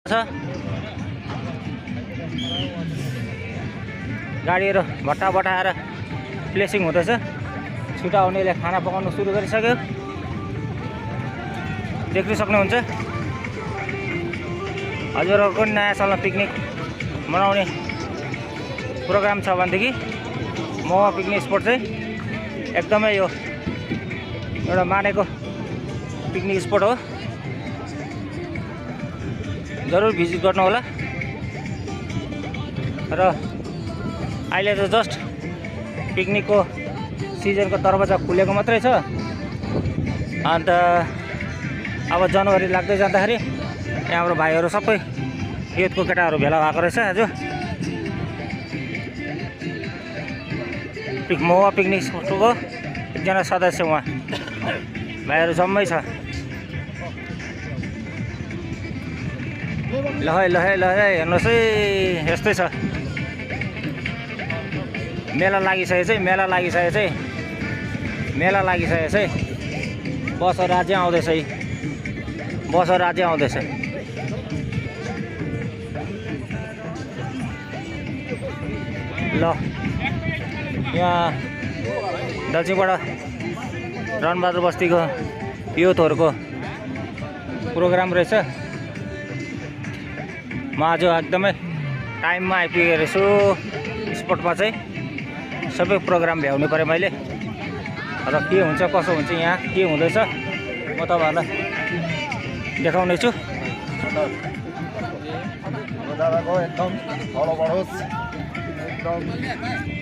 छ गाडीहरु भट्टा बटाएर प्लेसिङ हुँदैछ। छिटो आउनेले खाना पकाउन सुरु गरिसक्यो, देख्न सक्नुहुन्छ। हजुरहरुको नयाँ सालमा पिकनिक मनाउने प्रोग्राम छ भनेदेखि महुवा पिकनिक स्पट चाहिँ एकदमै यो एउटा मानेको पिकनिक स्पट हो। जरुर भिजिट गर्नु होला। र अहिले त जस्ट पिकनिकको सिजनको दरवाजा खुलेको मात्रै छ। अन्त अब जनवरी लाग्दै जाँदाखेरि यहाँ हाम्रो भाइहरू सबै युथको केटाहरू भेला भएको रहेछ। आज महुवा पिकनिक स्पटको एकजना सदस्य उहाँ भाइहरू जम्मै छ। लहै लहै लहै हेर्नुहोस् है, यस्तै छ। मेला लागिसकेको छ है। बस राज्य आउँदैछ है, बस राज्य आउँदैछ। ल यहाँ दलसिंहबाट रणबहादुर बस्तीको युथहरूको प्रोग्राम रहेछ। म आज एकदमै टाइममा आइपुगेको रहेछु स्पटमा चाहिँ। सबै प्रोग्राम भ्याउनु पर्यो मैले। र के हुन्छ कसो हुन्छ यहाँ के हुँदैछ म तपाईहरुलाई देखाउने छु। दादाको एकदम फलो बढोस् एकदम।